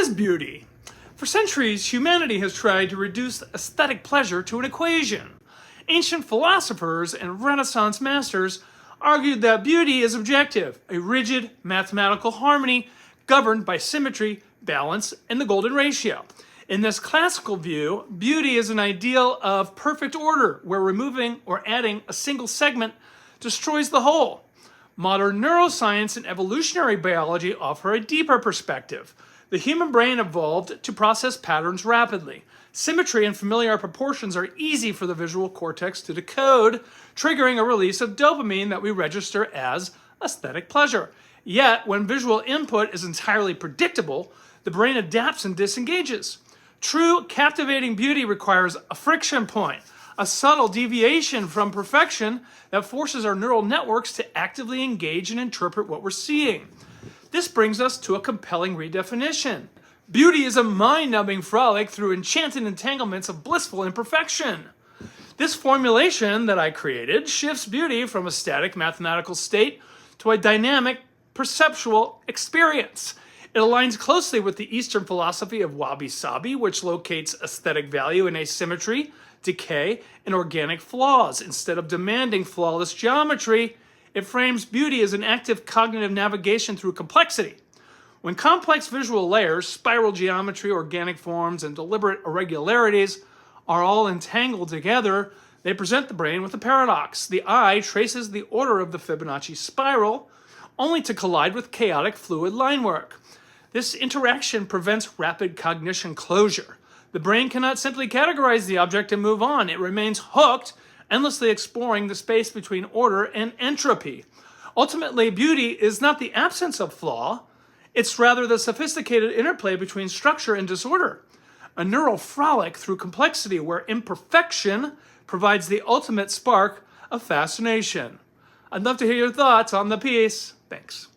is beauty? For centuries, humanity has tried to reduce aesthetic pleasure to an equation. Ancient philosophers and Renaissance masters argued that beauty is objective, a rigid mathematical harmony governed by symmetry, balance, and the golden ratio. In this classical view, beauty is an ideal of perfect order, where removing or adding a single segment destroys the whole. Modern neuroscience and evolutionary biology offer a deeper perspective. The human brain evolved to process patterns rapidly. Symmetry and familiar proportions are easy for the visual cortex to decode, triggering a release of dopamine that we register as aesthetic pleasure. Yet, when visual input is entirely predictable, the brain adapts and disengages. True, captivating beauty requires a friction point, a subtle deviation from perfection that forces our neural networks to actively engage and interpret what we're seeing. This brings us to a compelling redefinition. Beauty is a mind-numbing frolic through enchanted entanglements of blissful imperfection. This formulation that I created shifts beauty from a static mathematical state to a dynamic perceptual experience. It aligns closely with the Eastern philosophy of wabi-sabi, which locates aesthetic value in asymmetry, decay, and organic flaws. Instead of demanding flawless geometry, it frames beauty as an active cognitive navigation through complexity. When complex visual layers, spiral geometry, organic forms, and deliberate irregularities are all entangled together, they present the brain with a paradox. The eye traces the order of the Fibonacci spiral, only to collide with chaotic fluid line work. This interaction prevents rapid cognition closure. The brain cannot simply categorize the object and move on. It remains hooked, endlessly exploring the space between order and entropy. Ultimately, beauty is not the absence of flaw, it's rather the sophisticated interplay between structure and disorder. A neural frolic through complexity where imperfection provides the ultimate spark of fascination. I'd love to hear your thoughts on the piece. Thanks.